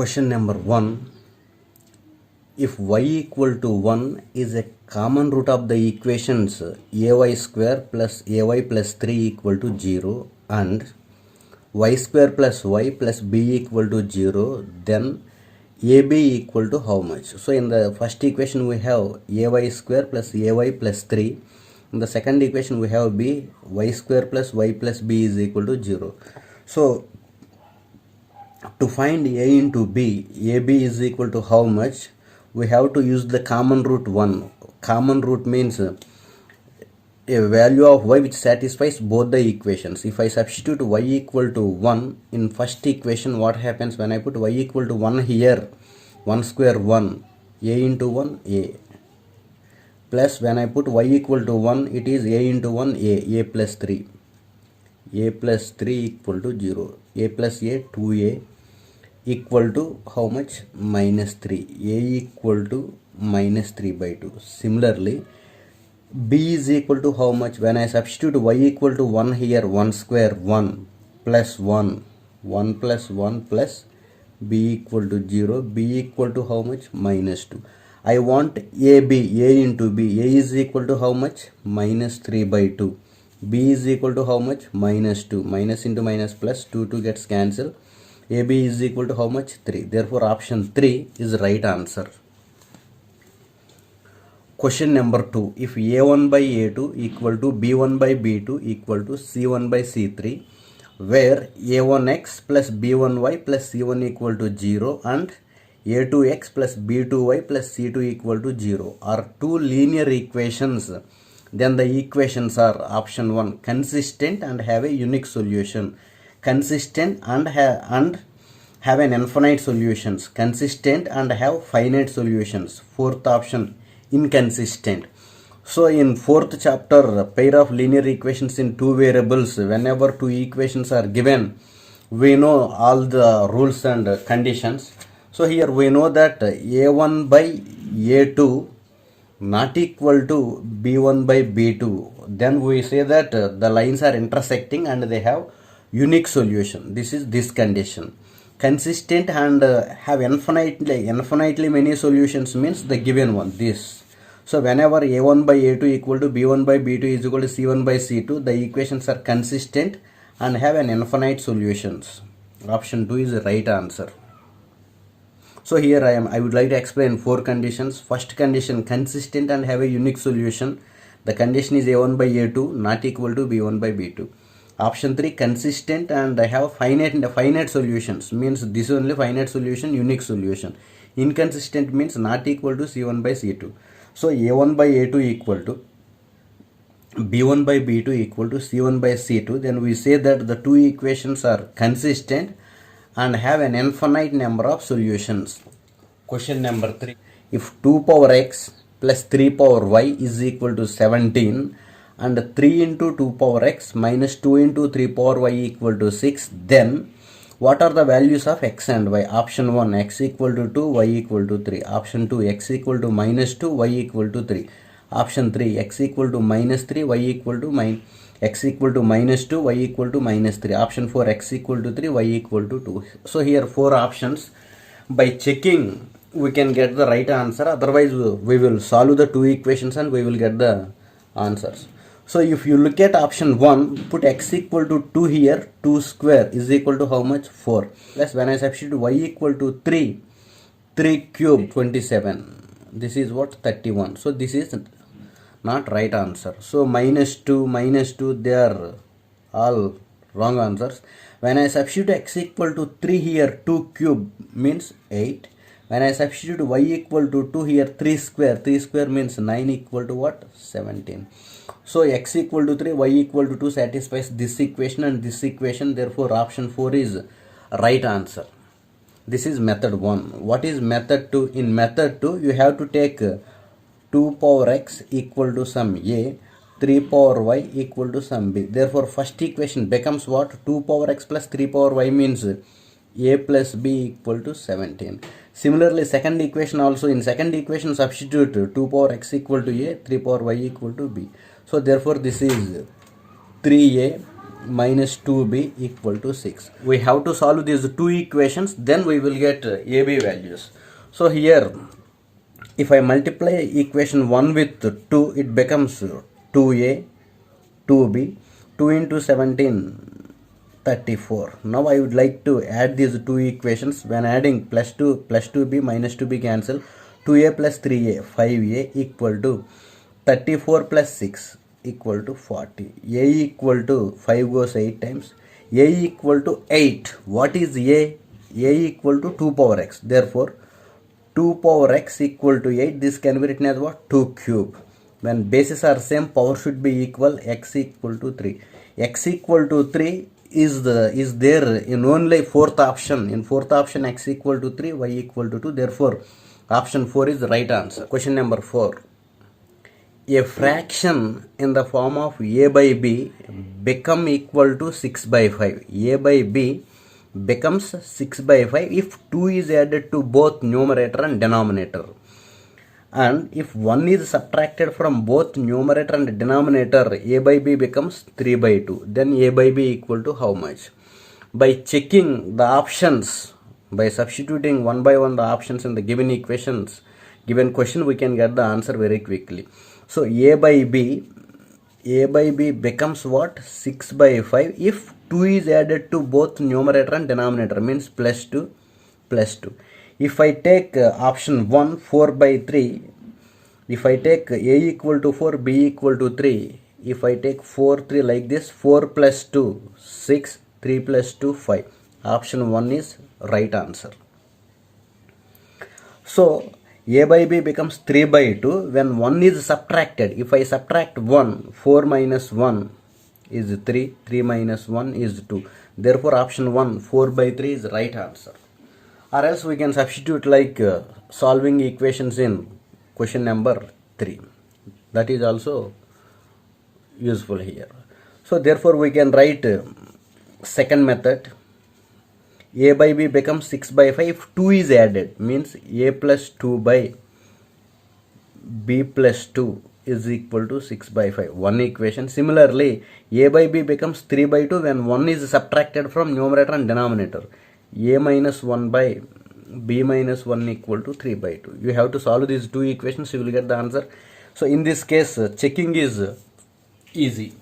Question number 1. If y equal to 1 is a common root of the equations ay square plus ay plus 3 equal to 0 and y square plus y plus b equal to 0, then ab equal to how much? So in the first equation we have ay square plus ay plus 3. In the second equation we have b, y square plus y plus b is equal to 0. So to find a into b, ab is equal to how much? We have to use the common root 1. Common root means a value of y which satisfies both the equations. If I substitute y equal to 1 in first equation, what happens when I put y equal to 1 here? 1 square 1, a into 1 a, plus when I put y equal to 1, it is a into 1 a plus 3, a plus 3 equal to 0, a plus a 2a equal to how much? Minus 3, a equal to minus 3 by 2. Similarly, b is equal to how much? When I substitute y equal to 1 here, 1 square 1 plus 1, 1 plus 1 plus b equal to 0, b equal to how much? Minus 2. I want ab, a into b, a is equal to how much? Minus 3 by 2. b is equal to how much? Minus 2. Minus into minus plus, 2 gets cancelled. ab is equal to how much? 3. Therefore option 3 is right answer. Question number 2. If a1 by a2 equal to b1 by b2 equal to c1 by c3, where a1x plus b1y plus c1 equal to 0 and a2x plus b2y plus c2 equal to 0 are two linear equations, then the equations are option 1 consistent and have a unique solution. Consistent and have an infinite solutions. Consistent and have finite solutions. Fourth option inconsistent. So in fourth chapter, pair of linear equations in two variables, whenever two equations are given, we know all the rules and conditions. So here we know that a1 by a2 not equal to b1 by b2. Then we say that the lines are intersecting and they have unique solution. This is this condition. Consistent and have infinitely many solutions means the given one, this. So whenever a1 by a2 equal to b1 by b2 is equal to c1 by c2, the equations are consistent and have an infinite solutions. Option 2 is the right answer. So here I would like to explain four conditions. First condition, consistent and have a unique solution. The condition is a1 by a2 not equal to b1 by b2. Option 3, consistent and have finite solutions, means this only finite solution, unique solution. Inconsistent means not equal to c1 by c2. So a1 by a2 equal to b1 by b2 equal to c1 by c2. Then we say that the two equations are consistent and have an infinite number of solutions. Question number 3. If 2 power x plus 3 power y is equal to 17 and 3 into 2 power x minus 2 into 3 power y equal to 6, then what are the values of x and y? Option 1, x equal to 2, y equal to 3. Option 2, x equal to minus 2, y equal to 3. Option 3, x equal to minus 3, y equal to x equal to minus 2, y equal to minus 3. Option 4, x equal to 3, y equal to 2. So here four options. By checking we can get the right answer. Otherwise we will solve the two equations and we will get the answers. So if you look at option 1, put x equal to 2 here, 2 square is equal to how much? 4. Plus when I substitute y equal to 3, 3 cube 27. This is what? 31. So this is not right answer. So minus 2, they are all wrong answers. When I substitute x equal to 3 here, 2 cube means 8. When I substitute y equal to 2 here, 3 square means 9 equal to what? 17. So x equal to 3, y equal to 2 satisfies this equation and this equation. Therefore option 4 is right answer. This is method 1. What is method 2? In method 2, you have to take 2 power x equal to some a, 3 power y equal to some b. Therefore first equation becomes what? 2 power x plus 3 power y means a plus b equal to 17. Similarly, second equation also, in second equation substitute 2 power x equal to a, 3 power y equal to b. So therefore this is 3a minus 2b equal to 6. We have to solve these two equations, then we will get AB values. So here, if I multiply equation 1 with 2, it becomes 2a, 2b, 2 into 17, 34. Now I would like to add these two equations. When adding plus 2 plus 2b minus 2b cancel, 2a plus 3a, 5a equal to 34 plus 6 equal to 40. A equal to 5 goes 8 times. A equal to 8. What is A? A equal to 2 power x. Therefore, 2 power x equal to 8. This can be written as what? 2 cube. When bases are same, power should be equal. X equal to 3. X equal to 3 is there in only fourth option. In fourth option, x equal to 3, y equal to 2. Therefore, option 4 is the right answer. Question number 4. A fraction in the form of a by b become equal to 6 by 5. A by b becomes 6 by 5 if 2 is added to both numerator and denominator. And if 1 is subtracted from both numerator and denominator, a by b becomes 3 by 2. Then a by b equal to how much? By checking the options, by substituting one by one the options in the given equations, given question, we can get the answer very quickly. So a by b becomes what? 6 by 5 if 2 is added to both numerator and denominator, means plus 2 plus 2. If I take option 1, 4 by 3, if I take a equal to 4, b equal to 3, if I take 4, 3 like this, 4 plus 2, 6, 3 plus 2, 5. Option 1 is right answer. So, a by b becomes 3 by 2 when 1 is subtracted. If I subtract 1, 4 minus 1 is 3, 3 minus 1 is 2. Therefore, option 1, 4 by 3 is right answer. Or else we can substitute like solving equations in question number 3. That is also useful here. So, therefore, we can write second method. A by b becomes 6 by 5 if 2 is added, means a plus 2 by b plus 2 is equal to 6 by 5. One equation. Similarly, a by b becomes 3 by 2 when 1 is subtracted from numerator and denominator. A minus 1 by b minus 1 equal to 3 by 2. You have to solve these two equations, you will get the answer. So, in this case, checking is easy.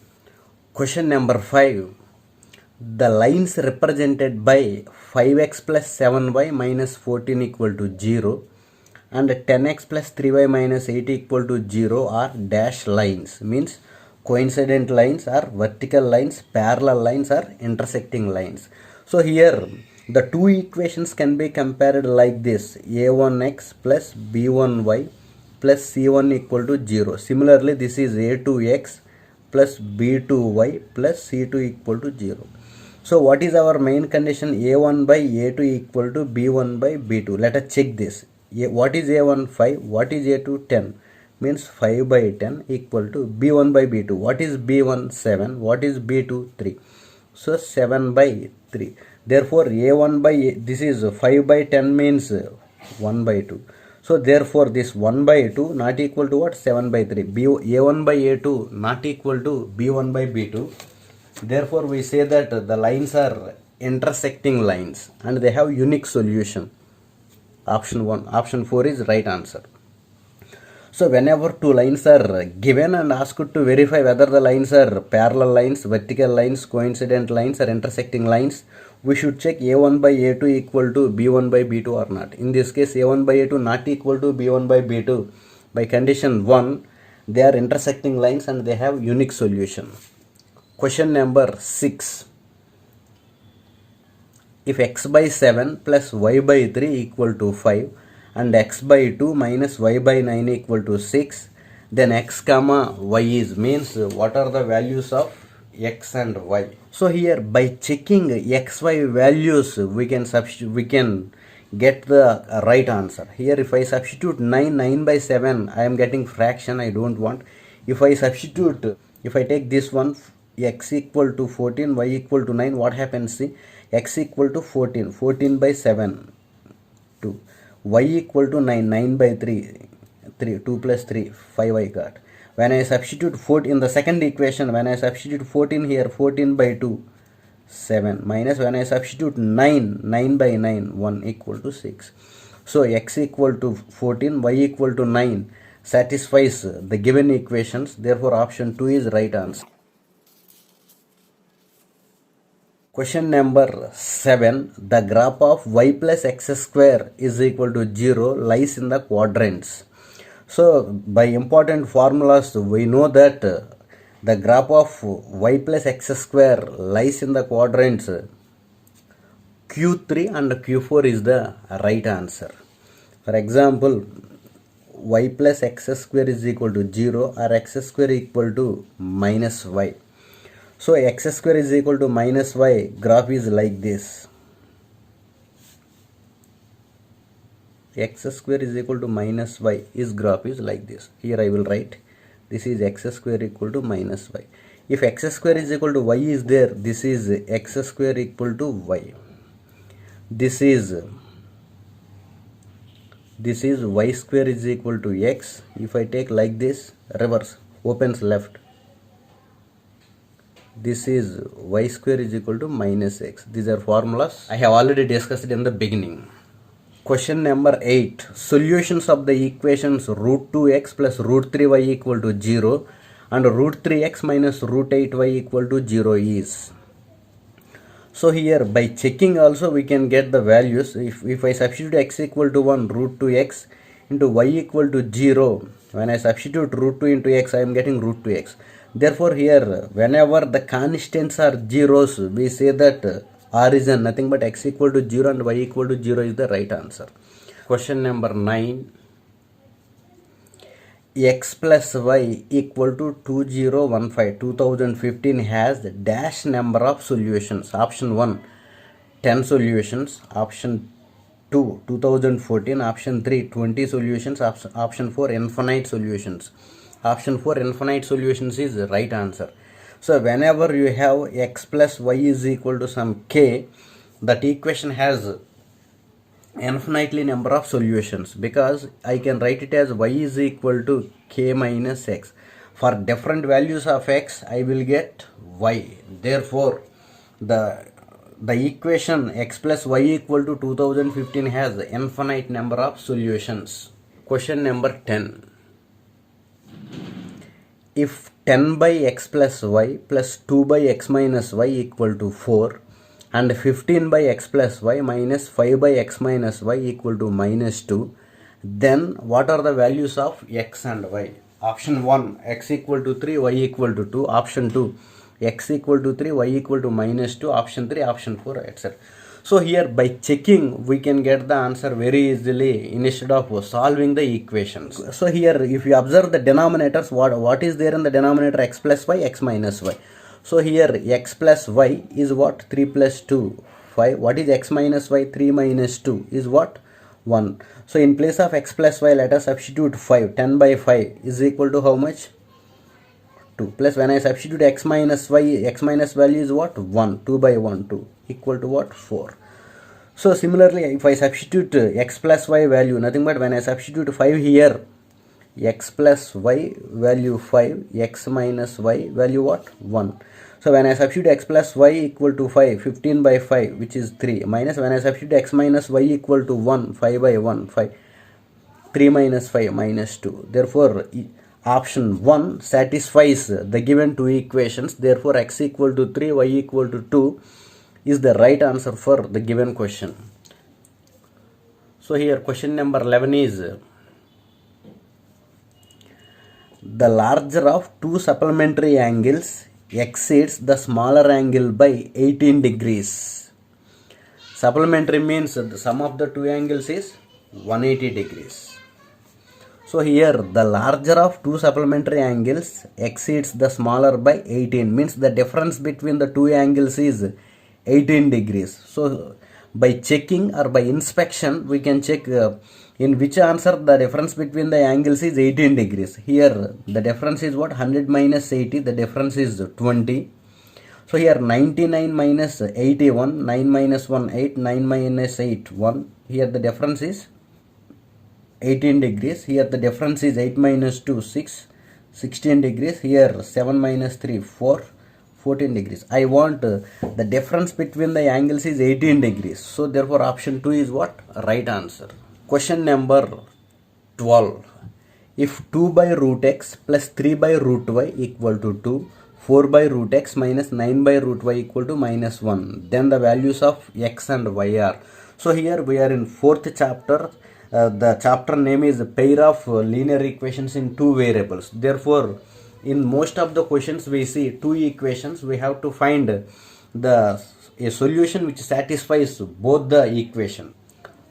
Question number 5. The lines represented by 5x plus 7y minus 14 equal to 0 and 10x plus 3y minus 8 equal to 0 are dash lines. Means coincident lines are vertical lines, parallel lines are intersecting lines. So here the two equations can be compared like this: a1x plus b1y plus c1 equal to 0. Similarly, this is a2x plus b2y plus c2 equal to 0. So what is our main condition? A1 by A2 equal to B1 by B2. Let us check this. What is A1? 5. What is A2? 10. Means 5 by 10 equal to B1 by B2. What is B1? 7. What is B2? 3. So 7 by 3. Therefore A1 by this is 5 by 10 means 1 by 2. So therefore this 1 by 2 not equal to what? 7 by 3. A1 by A2 not equal to B1 by B2. Therefore, we say that the lines are intersecting lines and they have unique solution. Option 1, option 4 is right answer. So, whenever two lines are given and asked to verify whether the lines are parallel lines, vertical lines, coincident lines or intersecting lines, we should check A1 by A2 equal to B1 by B2 or not. In this case, A1 by A2 not equal to B1 by B2. By condition 1, they are intersecting lines and they have unique solution. Question number 6. If x by 7 plus y by 3 equal to 5 and x by 2 minus y by 9 equal to 6, then x comma y is, means what are the values of x and y. So here by checking xy values we can get the right answer. Here if I substitute 9 by 7, I am getting fraction, I don't want. If I take this one, x equal to 14, y equal to 9, what happens? See, x equal to 14 by 7, 2, y equal to 9 by 3, 2 plus 3, 5 I got. When I substitute 14 in the second equation, when I substitute 14 here, 14 by 2, 7, minus when I substitute 9, 9 by 9, 1 equal to 6. So x equal to 14, y equal to 9 satisfies the given equations. Therefore, option 2 is right answer. Question number 7. The graph of y plus x square is equal to 0 lies in the quadrants. So, by important formulas, we know that the graph of y plus x square lies in the quadrants Q3 and Q4 is the right answer. For example, y plus x square is equal to 0 or x square equal to minus y. So x square is equal to minus y, graph is like this. X square is equal to minus y, is graph is like this. Here I will write, this is x square equal to minus y. If x square is equal to y is there, this is x square equal to y. This is y square is equal to x. If I take like this, reverse, opens left. This is y square is equal to minus x. These are formulas I have already discussed in the beginning. Question number 8. Solutions of the equations root 2x plus root 3y equal to 0 and root 3x minus root 8y equal to 0 is. So here by checking also we can get the values. If I substitute x equal to 1, root 2x into y equal to 0, when I substitute root 2 into x, I am getting root 2x. Therefore here whenever the constants are zeros, we say that origin nothing but x equal to 0 and y equal to 0 is the right answer. Question number 9. X plus y equal to 2015 has dash number of solutions. Option 1, 10 solutions. Option 2, 2014. Option 3, 20 solutions. Option 4, infinite solutions. Option 4, infinite solutions is the right answer. So whenever you have x plus y is equal to some k, that equation has infinitely number of solutions, because I can write it as y is equal to k minus x. For different values of x, I will get y. Therefore, the equation x plus y equal to 2015 has infinite number of solutions. Question number 10. If 10 by x plus y plus 2 by x minus y equal to 4 and 15 by x plus y minus 5 by x minus y equal to minus 2, then what are the values of x and y? Option 1, x equal to 3, y equal to 2. Option 2, x equal to 3, y equal to minus 2. Option 3, option 4, etc. So here by checking we can get the answer very easily instead of solving the equations. So here if you observe the denominators, what is there in the denominator? X plus y, x minus y. So here x plus y is what? 3 plus 2, 5. What is x minus y? 3 minus 2 is what? 1. So in place of x plus y, let us substitute 5. 10 by 5 is equal to how much? 2. Plus when I substitute x minus y, x minus value is what? 1. 2 by 1, 2 equal to what? 4. So similarly, if I substitute x plus y value, nothing but when I substitute 5 here, x plus y value 5, x minus y value what? 1. So when I substitute x plus y equal to 5, 15 by 5 which is 3, minus when I substitute x minus y equal to 1, 5 by 1, 5, 3 minus 5 minus 2. Therefore option 1 satisfies the given two equations. Therefore x equal to 3, y equal to 2 is the right answer for the given question. So here question number 11 is, the larger of two supplementary angles exceeds the smaller angle by 18 degrees. Supplementary means the sum of the two angles is 180 degrees. So here the larger of two supplementary angles exceeds the smaller by 18, means the difference between the two angles is 18 degrees. So by checking or by inspection we can check in which answer the difference between the angles is 18 degrees. Here the difference is what? 100 minus 80, the difference is 20. So here 99 minus 81, 9 minus 1, 8, 9 minus 8, 1. Here the difference is 18 degrees. Here the difference is 8 minus 2, 6. 16 degrees. Here 7 minus 3, 4, 14 degrees. I want the difference between the angles is 18 degrees. So therefore option 2 is what? Right answer. Question number 12. If 2 by root x plus 3 by root y equal to 2, 4 by root x minus 9 by root y equal to minus 1, then the values of x and y are. So here we are in 4th chapter. The chapter name is pair of linear equations in two variables. Therefore, in most of the questions we see two equations. We have to find a solution which satisfies both the equation.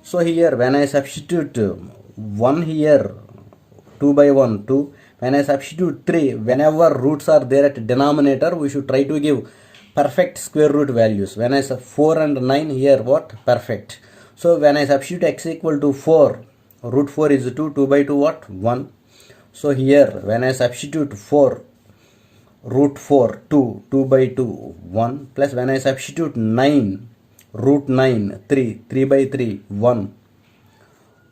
So here when I substitute 1 here, 2 by 1, 2. When I substitute 3, whenever roots are there at denominator, we should try to give perfect square root values. When I say 4 and 9, here what? Perfect. So when I substitute x equal to 4, root 4 is 2, 2 by 2 what? 1. So here when I substitute 4, root 4, 2, 2 by 2, 1. Plus when I substitute 9, root 9, 3, 3 by 3, 1.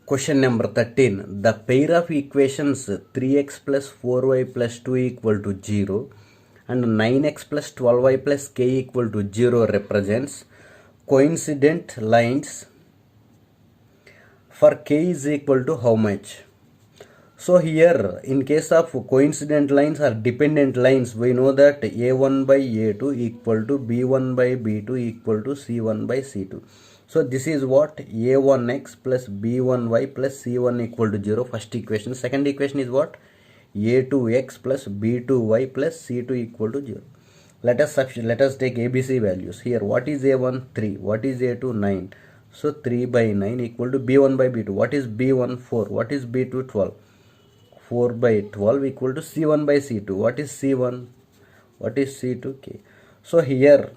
Question number 13. The pair of equations 3x plus 4y plus 2 equal to 0 and 9x plus 12y plus k equal to 0 represents coincident lines for k is equal to how much? So here in case of coincident lines or dependent lines, we know that a1 by a2 equal to b1 by b2 equal to c1 by c2. So this is what? a1x plus b1y plus c1 equal to 0, first equation. Second equation is what? a2x plus b2y plus c2 equal to 0. Let us take ABC values. Here what is a1? 3. What is a2? 9. So 3 by 9 equal to b1 by b2. What is b1? 4. What is b2? 12. 4 by 12 equal to c1 by c2. What is c1? What is c2? K. So here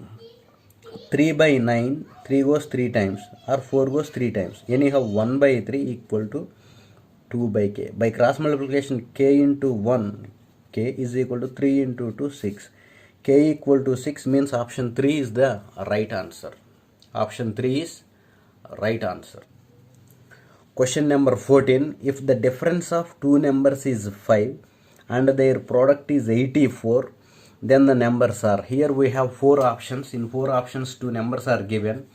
3 by 9, 3 goes 3 times or 4 goes 3 times. Anyhow 1 by 3 equal to 2 by k. By cross multiplication k into 1, k is equal to 3 into 2, 6. K equal to 6 means option 3 is the right answer. Option 3 is right answer. Question number 14. If the difference of two numbers is 5 and their product is 84, then the numbers are. Here we have 4 options. In 4 options 2 numbers are given.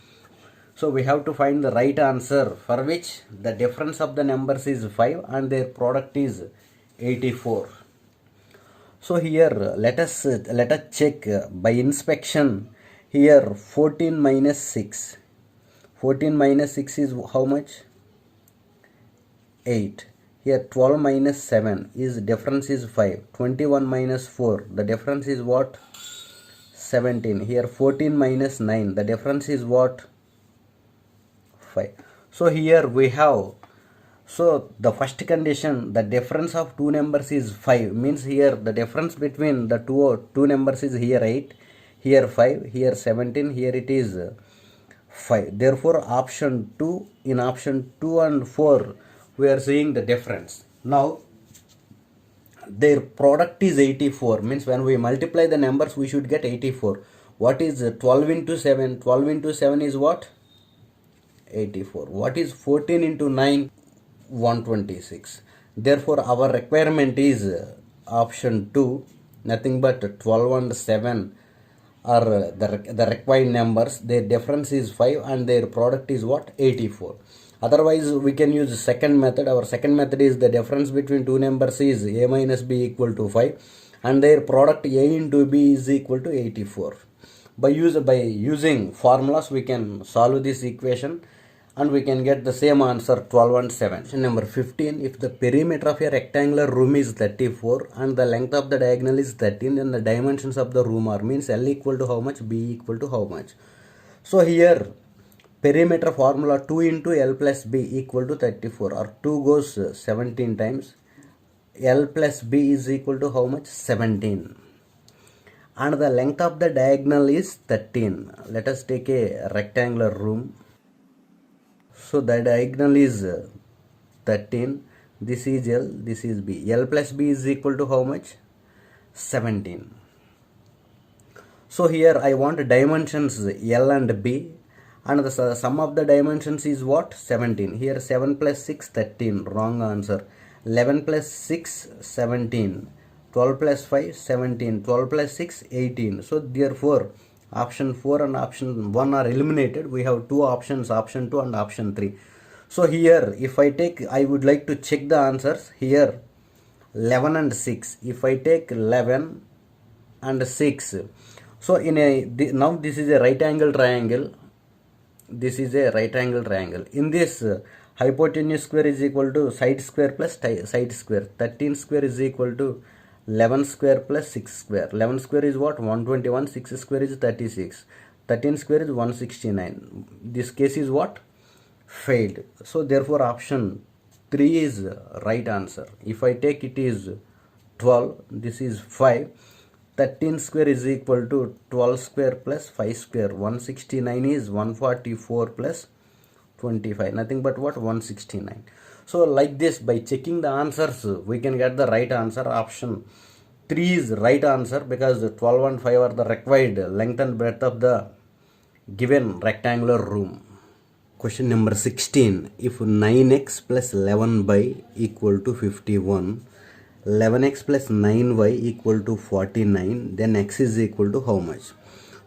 So we have to find the right answer for which the difference of the numbers is 5 and their product is 84. So here let us check by inspection. Here 14 minus 6. 14 minus 6 is how much? 8. Here 12 minus 7 is difference is 5. 21 minus 4, the difference is what? 17. Here 14 minus 9, the difference is what? 5. So here we have, so the first condition, the difference of two numbers is 5, means here the difference between the two numbers is here 8, here 5, here 17, here it is 5. Therefore option 2, in option 2 and 4 we are seeing the difference. Now their product is 84, means when we multiply the numbers we should get 84. What is 12 into 7? 12 into 7 is what? 84. What is 14 into 9? 126. Therefore our requirement is option 2, nothing but 12 and 7 are the required numbers. Their difference is 5 and their product is what? 84. Otherwise we can use the second method. Our second method is the difference between two numbers is a minus b equal to 5 and their product a into b is equal to 84. By using formulas we can solve this equation and we can get the same answer, 12 and 7. Question number 15. If the perimeter of a rectangular room is 34 and the length of the diagonal is 13, then the dimensions of the room are, means L equal to how much, B equal to how much. So here perimeter formula 2 into L plus B equal to 34, or 2 goes 17 times. L plus B is equal to how much? 17. And the length of the diagonal is 13. Let us take a rectangular room. So the diagonal is 13. This is L, this is B. L plus B is equal to how much? 17. So here I want dimensions L and B. And the sum of the dimensions is what? 17. Here 7 plus 6, 13. Wrong answer. 11 plus 6, 17. 12 plus 5, 17. 12 plus 6, 18. So therefore, option 4 and option 1 are eliminated. We have two options, option 2 and option 3. So here, if I take, I would like to check the answers. Here, 11 and 6. If I take 11 and 6. So now this is a right angle triangle. This is a right angle triangle. In this, hypotenuse square is equal to side square plus side square. 13 square is equal to 11 square plus 6 square. 11 square is what? 121. 6 square is 36. 13 square is 169. This case is what? Failed. So therefore option 3 is right answer. If I take, it is 12. This is 5. 13 square is equal to 12 square plus 5 square. 169 is 144 plus 25. Nothing but what? 169. So like this, by checking the answers, we can get the right answer. Option 3 is right answer, because 12 and 5 are the required length and breadth of the given rectangular room. Question number 16. If 9x plus 11y equal to 51, 11x plus 9y equal to 49, then x is equal to how much?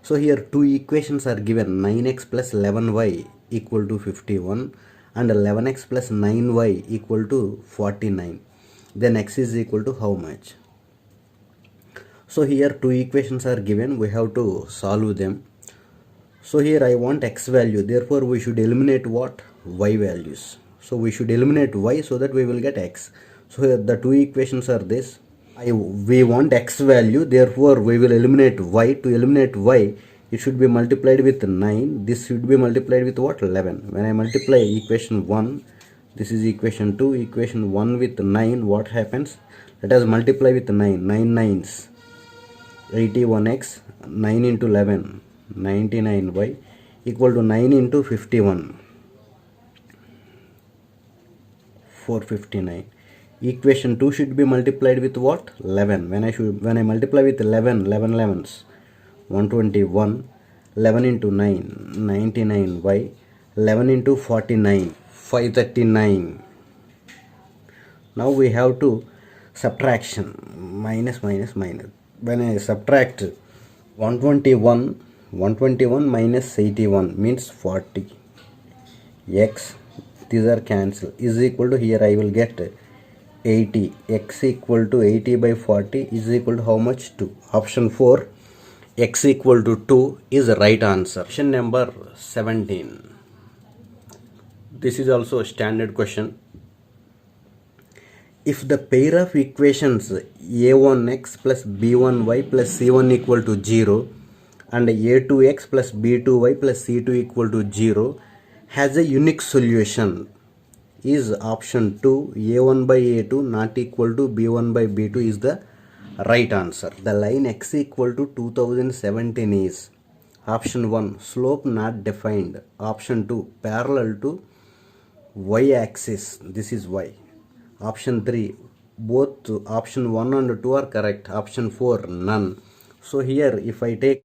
So here two equations are given. 9x plus 11y equal to 51 and 11x plus 9y equal to 49. Then x is equal to how much? So here two equations are given. We have to solve them. So here I want x value. Therefore we should eliminate what? Y values. So we should eliminate y so that we will get x. So here the two equations are this. We want x value. Therefore we will eliminate y. To eliminate y, it should be multiplied with 9. This should be multiplied with what? 11. When I multiply equation 1, this is equation 2, equation 1 with 9, what happens? Let us multiply with 9. 9 nines, 81x, 9 into 11, 99y equal to 9 into 51, 459. Equation 2 should be multiplied with what? 11. When I multiply with 11, 11 11s, 121, 11 into 9, 99y, 11 into 49, 539. Now we have to subtraction, minus minus minus. When I subtract 121 minus 81 means 40. X, these are cancelled, is equal to, here I will get 80. X equal to 80 by 40 is equal to how much? 2. Option 4, x equal to 2 is the right answer. Question number 17. This is also a standard question. If the pair of equations a1x plus b1y plus c1 equal to 0 and a2x plus b2y plus c2 equal to 0 has a unique solution, is option 2 a1 by a2 not equal to b1 by b2 is the right answer. The line x equal to 2017 is option 1 slope not defined, option 2 parallel to y axis, this is y, option 3 both option 1 and 2 are correct, option 4 none. So here if I take,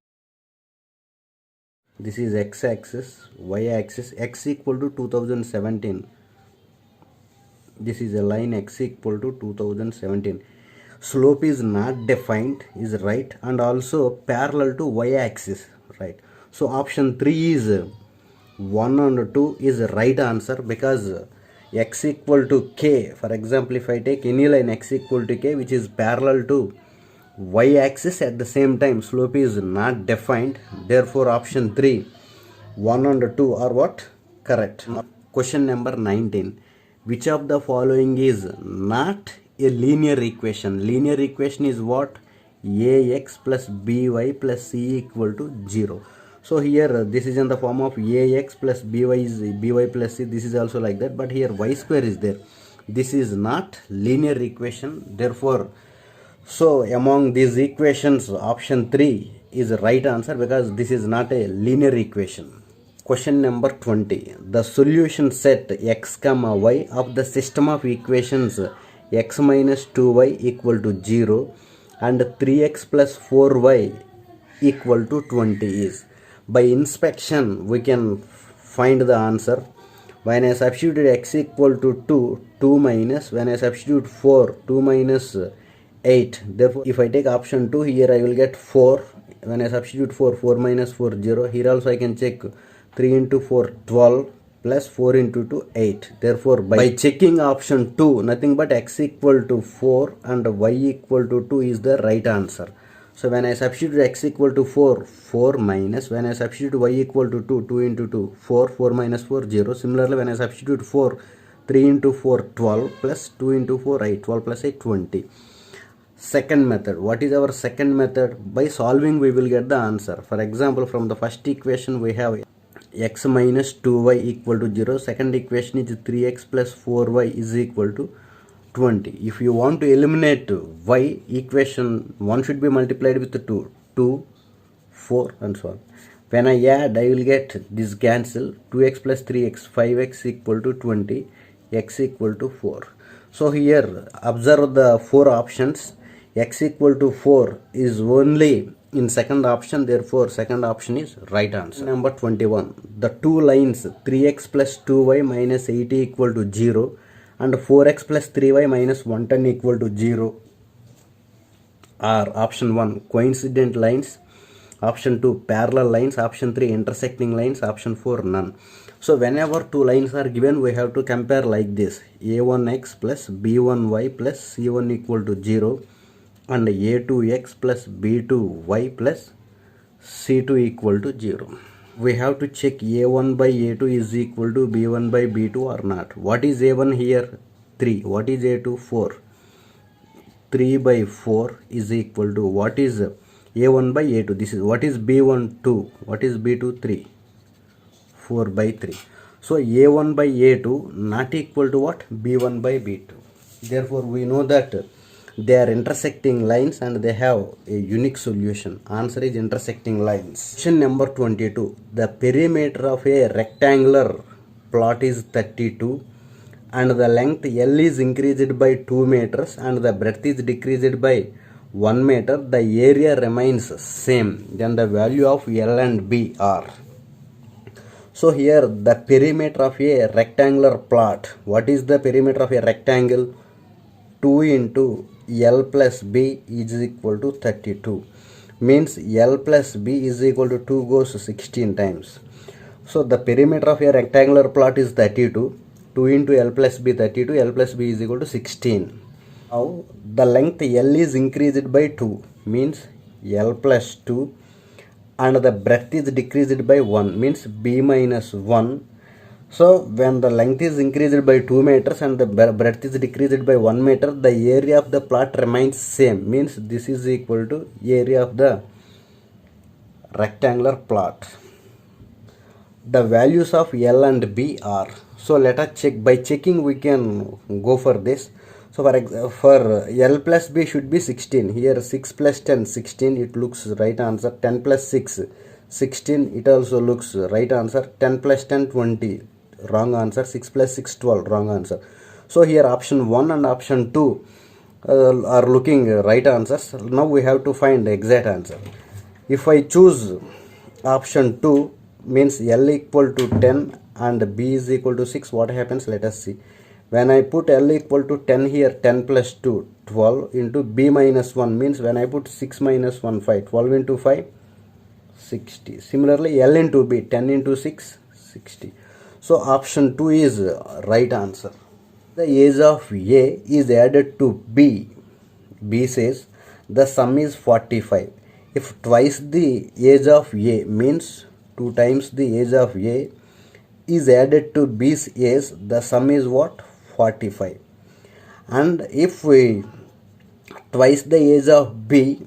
this is x axis, y axis, x equal to 2017, this is a line x equal to 2017, slope is not defined is right, and also parallel to y axis, right. So option 3 is 1 and 2 is right answer, because x equal to k, for example if I take any line x equal to k which is parallel to y axis, at the same time slope is not defined, therefore option 3 1 and 2 are what? Correct. Question number 19. Which of the following is not a linear equation? Linear equation is what? ax plus by plus c equal to 0. So here this is in the form of ax plus by is by plus c, this is also like that, but here y square is there. This is not linear equation, therefore so among these equations option 3 is the right answer, because this is not a linear equation. Question number 20. The solution set x comma y of the system of equations x minus 2y equal to 0 and 3x plus 4y equal to 20 is. By inspection we can find the answer. When I substitute x equal to 2, 2 minus, when I substitute 4, 2 minus 8. Therefore, if I take option 2, here I will get 4. When I substitute 4, 4 minus 4, 0. Here also I can check 3 into 4, 12 plus 4 into 2, 8. Therefore, by checking option 2, nothing but x equal to 4 and y equal to 2 is the right answer. So when I substitute x equal to 4, 4 minus, when I substitute y equal to 2, 2 into 2, 4, 4 minus 4, 0. Similarly, when I substitute 4, 3 into 4, 12 plus 2 into 4, 8, 12 plus 8, 20. Second method. What is our second method? By solving we will get the answer. For example, from the first equation we have x minus 2y equal to 0. Second equation is 3x plus 4y is equal to 20. If you want to eliminate y, equation 1 should be multiplied with 2. 2, 4 and so on. When I add, I will get this cancel. 2x plus 3x, 5x equal to 20, x equal to 4. So here observe the 4 options. X equal to 4 is only in second option, therefore second option is right answer. Number 21. The two lines 3x plus 2y minus 80 equal to 0 and 4x plus 3y minus 110 equal to 0 are option 1 coincident lines, option 2 parallel lines, option 3 intersecting lines, option 4 none. So whenever two lines are given, we have to compare like this: a1x plus b1y plus c1 equal to 0 and a2x plus b2y plus c2 equal to 0. We have to check a1 by a2 is equal to b1 by b2 or not. What is a1 here? 3. What is a2? 4. 3 by 4 is equal to what is a1 by a2? This is what is b1? 2. What is b2? 3. 4 by 3. So a1 by a2 not equal to what? b1 by b2. Therefore we know that they are intersecting lines and they have a unique solution. Answer is intersecting lines. Question number 22. The perimeter of a rectangular plot is 32 and the length L is increased by 2 meters and the breadth is decreased by 1 meter. The area remains same. Then the value of L and B are. So here the perimeter of a rectangular plot. What is the perimeter of a rectangle? 2 into L plus B is equal to 32. Means L plus B is equal to 2 goes 16 times. So the perimeter of a rectangular plot is 32. 2 into L plus B 32. L plus B is equal to 16. Now the length L is increased by 2. Means L plus 2. And the breadth is decreased by 1. Means B minus 1. So when the length is increased by 2 meters and the breadth is decreased by 1 meter, the area of the plot remains same. Means this is equal to area of the rectangular plot. The values of L and B are. So let us check. By checking we can go for this. So for L plus B should be 16. Here 6 plus 10, 16. It looks right answer. 10 plus 6, 16. It also looks right answer. 10 plus 10, 20. Wrong answer. 6 plus 6, 12. Wrong answer. So here option 1 and option 2 are looking right answers. Now we have to find the exact answer. If I choose option 2, means L equal to 10 and B is equal to 6, what happens? Let us see. When I put L equal to 10 here, 10 plus 2, 12 into B minus 1 means when I put 6 minus 1, 5. 12 into 5, 60. Similarly, L into B, 10 into 6, 60. So option 2 is right answer. The age of A is added to B. B says the sum is 45. If twice the age of A means 2 times the age of A is added to B's age, the sum is what? 45. And if we twice the age of B,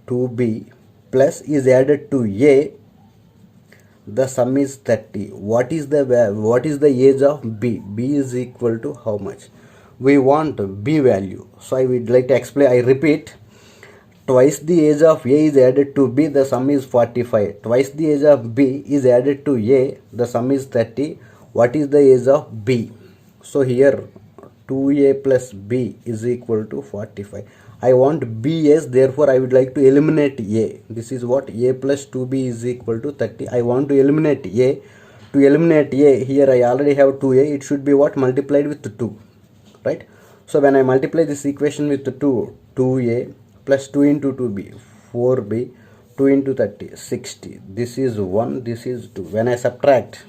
2B plus is added to A, the sum is 30. What is the age of B? B is equal to how much? We want B value. So I would like to explain. I repeat. Twice the age of A is added to B, the sum is 45. Twice the age of B is added to A, the sum is 30. What is the age of B? So here 2A plus B is equal to 45. I want B as, therefore I would like to eliminate A. This is what? A plus 2B is equal to 30. I want to eliminate A. To eliminate A, here I already have 2A. It should be what? Multiplied with 2. Right? So when I multiply this equation with 2, 2a plus 2 into 2b, 4b, 2 into 30, 60. This is 1, this is 2. When I subtract,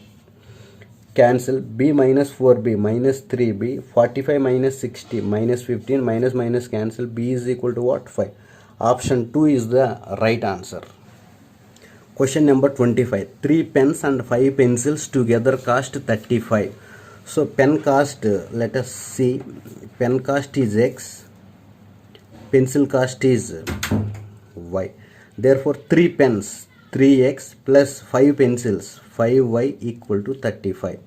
cancel, b minus 4b minus 3b, 45 minus 60 minus 15, minus cancel, b is equal to what? 5. Option 2 is the right answer. Question number 25. 3 pens and 5 pencils together cost 35. So pen cost, let us see, pen cost is x, pencil cost is y. Therefore 3 pens, 3x plus 5 pencils, 5y equal to 35.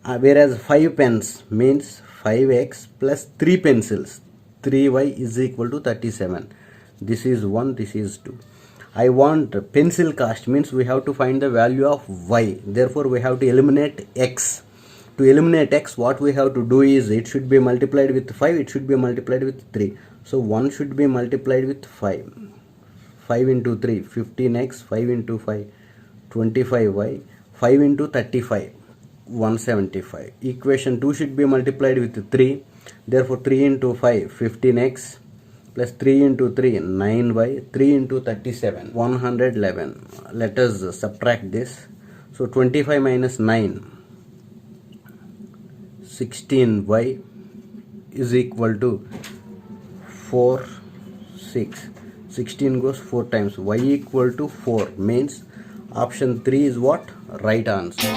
Whereas 5 pens means 5x plus 3 pencils, 3y is equal to 37. This is 1, this is 2. I want pencil cost, means we have to find the value of y. Therefore we have to eliminate x. To eliminate x, what we have to do is, it should be multiplied with 5, it should be multiplied with 3. So 1 should be multiplied with 5. 5 into 3, 15x, 5 into 5, 25y, 5 into 35, 175. Equation 2 should be multiplied with 3. Therefore 3 into 5, 15x, plus 3 into 3, 9y, 3 into 37, 111. Let us subtract this. So 25 minus 9, 16y is equal to 4, 6. 16 goes 4 times. Y equal to 4 means option 3 is what? Right answer.